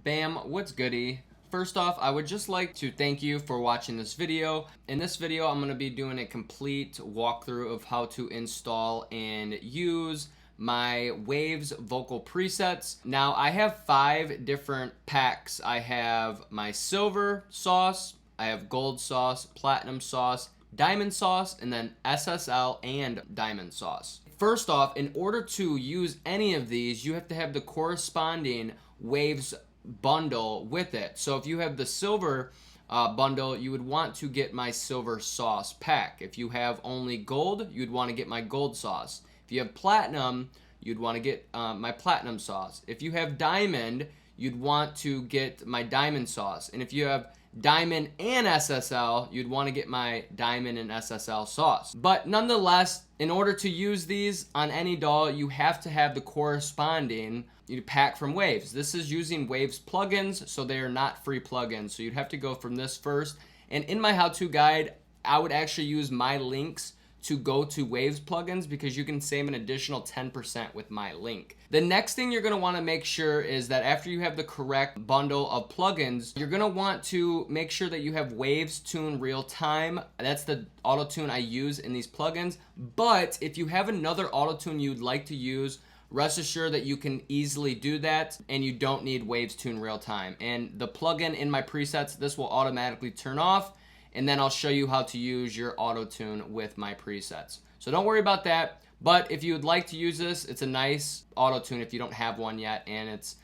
Bam, what's goody? First off, I would just like to thank you for watching this video. In this video, I'm going to be doing a complete walkthrough of how to install and use my Waves vocal presets. Now, I have 5 different packs. I have my silver sauce, I have gold sauce, platinum sauce, diamond sauce, and then SSL and diamond sauce. First off, in order to use any of these, you have to have the corresponding Waves bundle with it. So if you have the silver bundle, you would want to get my silver sauce pack. If you have only gold, you'd want to get my gold sauce. If you have platinum, you'd want to get my platinum sauce. If you have diamond, you'd want to get my diamond sauce. And if you have diamond and SSL, you'd want to get my diamond and SSL sauce. But nonetheless, in order to use these on any doll, you have to have the corresponding pack from Waves. This is using Waves plugins, so they are not free plugins. So you'd have to go from this first. And in my how-to guide, I would actually use my links to go to Waves plugins because you can save an additional 10% with my link. The next thing you're gonna wanna make sure is that after you have the correct bundle of plugins, you're gonna want to make sure that you have Waves Tune Real Time. That's the auto tune I use in these plugins. But if you have another auto tune you'd like to use, rest assured that you can easily do that and you don't need Waves Tune Real Time. And the plugin in my presets, this will automatically turn off, and then I'll show you how to use your auto tune with my presets. So don't worry about that. But if you would like to use this, it's a nice auto tune if you don't have one yet, and it's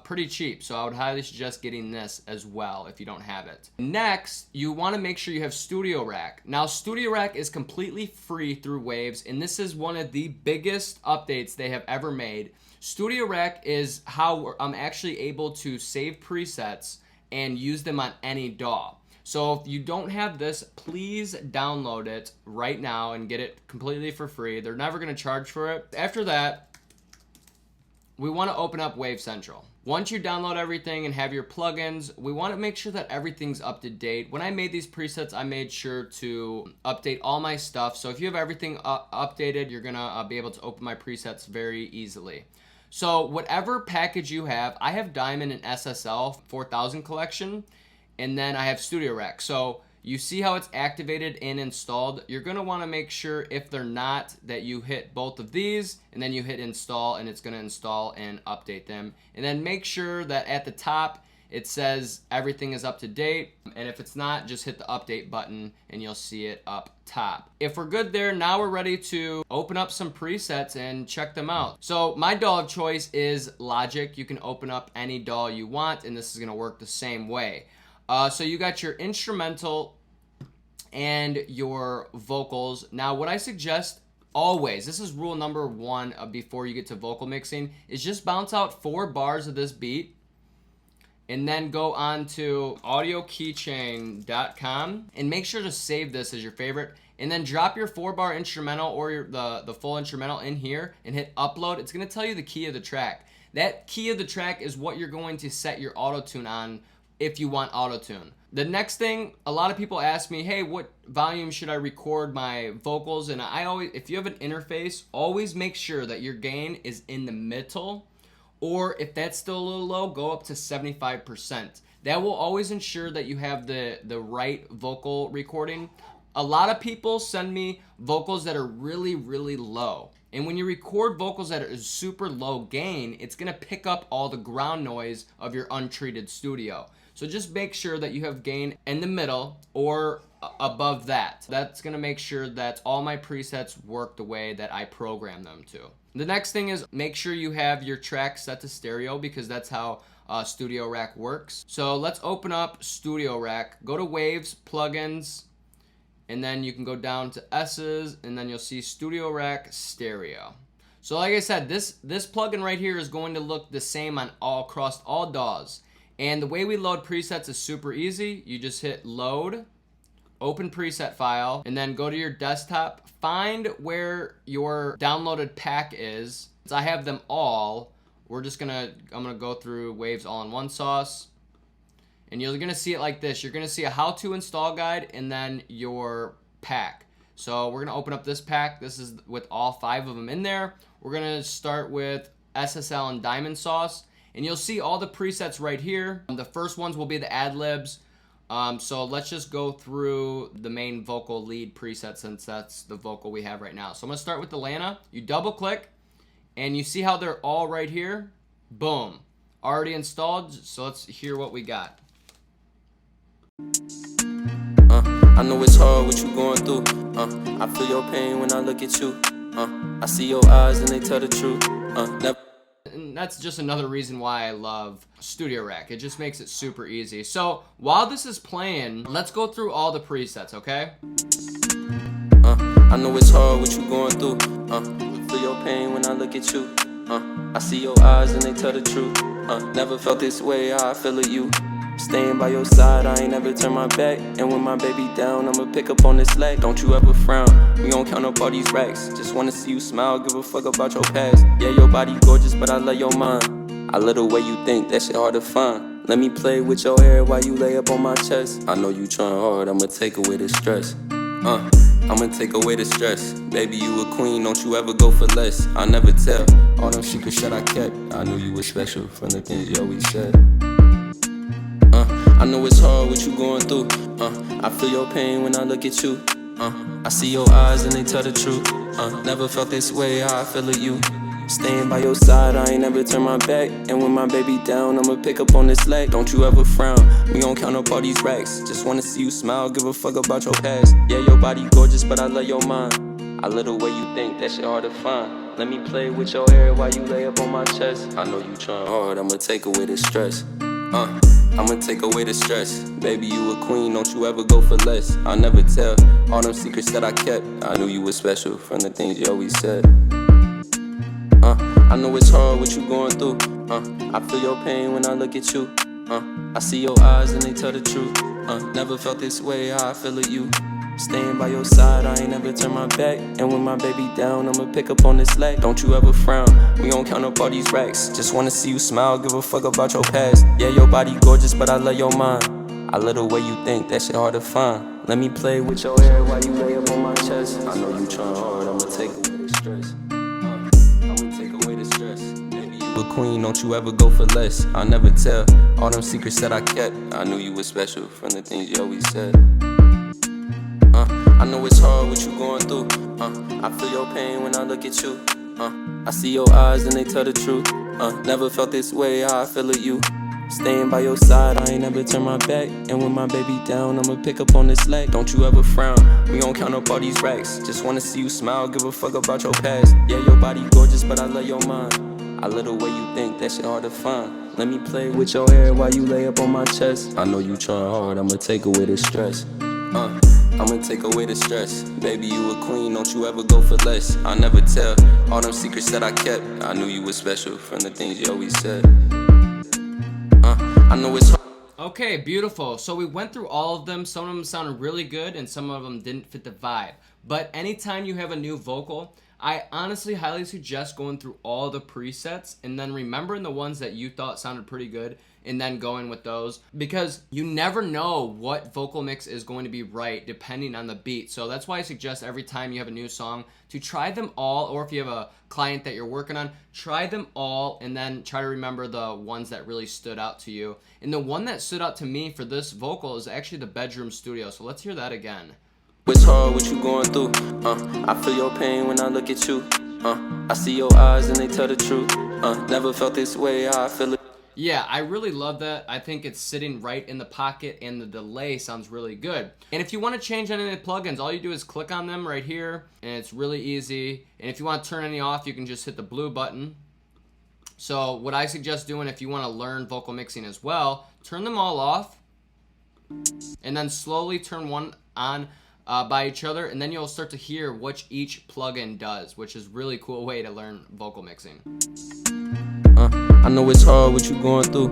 pretty cheap. So I would highly suggest getting this as well if you don't have it. Next, you want to make sure you have Studio Rack. Now, Studio Rack is completely free through Waves, and this is one of the biggest updates they have ever made. Studio Rack is how I'm actually able to save presets and use them on any DAW. So if you don't have this, please download it right now and get it completely for free. They're never going to charge for it. After that, we want to open up Wave Central. Once you download everything and have your plugins, we want to make sure that everything's up to date. When I made these presets, I made sure to update all my stuff. So if you have everything updated, you're going to be able to open my presets very easily. So whatever package you have, I have Diamond and SSL 4000 collection. And then I have Studio Rack. So you see how it's activated and installed. You're going to want to make sure if they're not that you hit both of these and then you hit install, and it's going to install and update them. And then make sure that at the top it says everything is up to date. And if it's not, just hit the update button and you'll see it up top. If we're good there, now we're ready to open up some presets and check them out. So my DAW of choice is Logic. You can open up any DAW you want, and this is going to work the same way. So you got your instrumental and your vocals. Now, what I suggest always, this is rule number 1 before you get to vocal mixing, is just bounce out 4 bars of this beat and then go on to audiokeychain.com and make sure to save this as your favorite, and then drop your 4-bar instrumental or the full instrumental in here and hit upload. It's going to tell you the key of the track. That key of the track is what you're going to set your auto tune on if you want auto-tune. The next thing, a lot of people ask me, hey, what volume should I record my vocals? And I always, if you have an interface, always make sure that your gain is in the middle, or if that's still a little low, go up to 75%. That will always ensure that you have the right vocal recording. A lot of people send me vocals that are really, really low. And when you record vocals that are super low gain, it's gonna pick up all the ground noise of your untreated studio. So just make sure that you have gain in the middle or above that. That's gonna make sure that all my presets work the way that I program them to. The next thing is make sure you have your track set to stereo, because that's how Studio Rack works. So let's open up Studio Rack. Go to Waves, Plugins, and then you can go down to S's, and then you'll see Studio Rack Stereo. So like I said, this plugin right here is going to look the same on across all DAWs. And the way we load presets is super easy. You just hit load, open preset file, and then go to your desktop, find where your downloaded pack is. So I have them all. I'm gonna go through Waves all-in-one sauce. And you're gonna see it like this. You're gonna see a how to install guide and then your pack. So we're gonna open up this pack. This is with all 5 of them in there. We're gonna start with SSL and Diamond sauce. And you'll see all the presets right here. The first ones will be the ad-libs. So let's just go through the main vocal lead preset since that's the vocal we have right now. So I'm gonna start with Atlanta. You double click and you see how they're all right here. Boom, already installed. So let's hear what we got. I know it's hard what you going through. I feel your pain when I look at you. I see your eyes and they tell the truth. And that's just another reason why I love Studio Rack. It just makes it super easy. So while this is playing, let's go through all the presets, okay? I know it's hard what you going through. I feel your pain when I look at you. I see your eyes and they tell the truth. Never felt this way, how I feel at you. Staying by your side, I ain't never turn my back. And when my baby down, I'ma pick up on this slack. Don't you ever frown, we gon' count up all these racks. Just wanna see you smile, give a fuck about your past. Yeah, your body gorgeous, but I love your mind. I love the way you think, that shit hard to find. Let me play with your hair while you lay up on my chest. I know you trying hard, I'ma take away the stress. I'ma take away the stress. Baby, you a queen, don't you ever go for less. I never tell all them secrets that I kept. I knew you were special from the things you always said. I know it's hard what you going through. I feel your pain when I look at you. I see your eyes and they tell the truth. Never felt this way, how I feel at you. Staying by your side, I ain't never turn my back. And when my baby down, I'ma pick up on this slack. Don't you ever frown, we gon' count up all these racks. Just wanna see you smile, give a fuck about your past. Yeah, your body gorgeous, but I love your mind. I love the way you think, that shit hard to find. Let me play with your hair while you lay up on my chest. I know you trying hard, I'ma take away the stress. I'ma take away the stress. Baby, you a queen, don't you ever go for less. I'll never tell all them secrets that I kept. I knew you were special from the things you always said. I know it's hard what you going through. I feel your pain when I look at you. I see your eyes and they tell the truth. Never felt this way, how I feel at you. Staying by your side, I ain't never turn my back. And when my baby down, I'ma pick up on this slack. Don't you ever frown, we gon' count up all these racks. Just wanna see you smile, give a fuck about your past. Yeah, your body gorgeous, but I love your mind. I love the way you think, that shit hard to find. Let me play with your hair while you lay up on my chest. I know you trying hard, I'ma take away the stress. I'ma take away the stress. Baby, you a queen, don't you ever go for less. I'll never tell all them secrets that I kept. I knew you were special from the things you always said. I know it's hard what you going through. I feel your pain when I look at you. I see your eyes and they tell the truth. Never felt this way, how I feel at you. Staying by your side, I ain't never turn my back. And when my baby down, I'ma pick up on this slack. Don't you ever frown, we gon' count up all these racks. Just wanna see you smile, give a fuck about your past. Yeah, your body gorgeous, but I love your mind. I love the way you think, that shit hard to find. Let me play with your hair while you lay up on my chest. I know you trying hard, I'ma take away the stress. I'ma take away the stress. Baby, you a queen, don't you ever go for less. I'll never tell all them secrets that I kept. I knew you were special from the things you always said. I know it's hard. Okay, beautiful. So we went through all of them. Some of them sounded really good and some of them didn't fit the vibe. But anytime you have a new vocal, I honestly highly suggest going through all the presets and then remembering the ones that you thought sounded pretty good and then going with those, because you never know what vocal mix is going to be right depending on the beat. So that's why I suggest every time you have a new song to try them all, or if you have a client that you're working on, try them all and then try to remember the ones that really stood out to you. And the one that stood out to me for this vocal is actually the bedroom studio. So let's hear that again. It's hard what you going through. I feel your pain when I look at you. I see your eyes and they tell the truth. Never felt this way, how I feel it. Yeah, I really love that. I think it's sitting right in the pocket and the delay sounds really good. And if you want to change any of the plugins, all you do is click on them right here and it's really easy. And if you want to turn any off, you can just hit the blue button. So what I suggest doing if you want to learn vocal mixing as well, turn them all off and then slowly turn one on by each other, and then you'll start to hear what each plugin does, which is really cool way to learn vocal mixing. I know it's hard what you going through.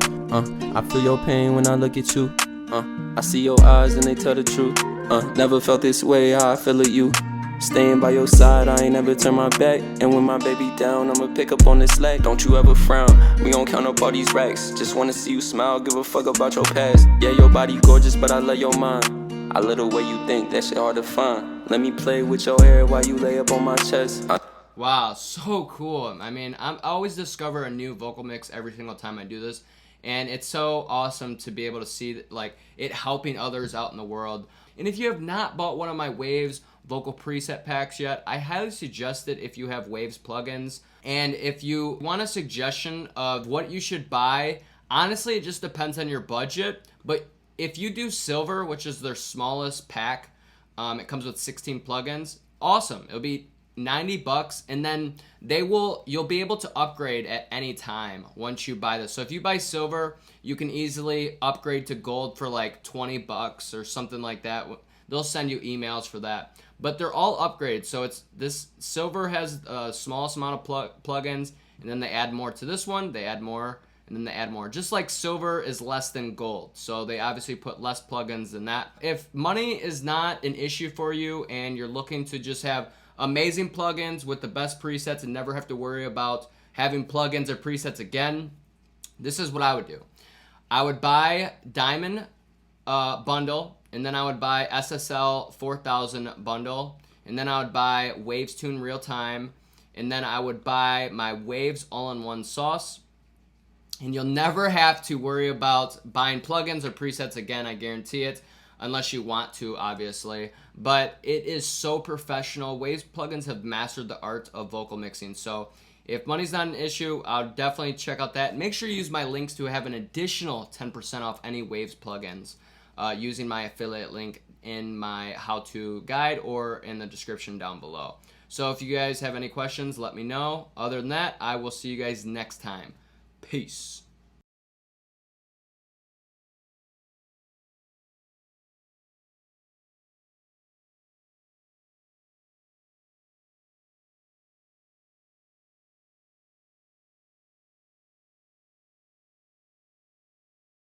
I feel your pain when I look at you. I see your eyes and they tell the truth. Never felt this way, how I feel at you. Staying by your side, I ain't never turn my back. And when my baby down, I'ma pick up on this slack. Don't you ever frown, we gon' count up all these racks. Just wanna see you smile, give a fuck about your past. Yeah, your body gorgeous, but I love your mind. I love the way you think, that shit hard to find. Let me play with your hair while you lay up on my chest. Wow, so cool. I mean, I always discover a new vocal mix every single time I do this, and it's so awesome to be able to see like it helping others out in the world. And if you have not bought one of my Waves vocal preset packs yet, I highly suggest it if you have Waves plugins. And if you want a suggestion of what you should buy, honestly, it just depends on your budget. But if you do Silver, which is their smallest pack, it comes with 16 plugins. Awesome. It'll be $90, and then you'll be able to upgrade at any time once you buy this. So if you buy Silver, you can easily upgrade to Gold for like $20 or something like that. They'll send you emails for that. But they're all upgrades. So it's this Silver has the smallest amount of plugins, and then they add more to this one, they add more, and then they add more. Just like Silver is less than Gold, so they obviously put less plugins than that. If money is not an issue for you and you're looking to just have amazing plugins with the best presets and never have to worry about having plugins or presets again, this is what I would do. I would buy Diamond bundle, and then I would buy SSL 4000 bundle, and then I would buy Waves Tune Real Time, and then I would buy my Waves all-in-one sauce. And you'll never have to worry about buying plugins or presets again, I guarantee it, unless you want to, obviously. But it is so professional. Waves plugins have mastered the art of vocal mixing. So if money's not an issue, I'll definitely check out that. Make sure you use my links to have an additional 10% off any Waves plugins using my affiliate link in my how-to guide or in the description down below. So if you guys have any questions, let me know. Other than that, I will see you guys next time. Peace.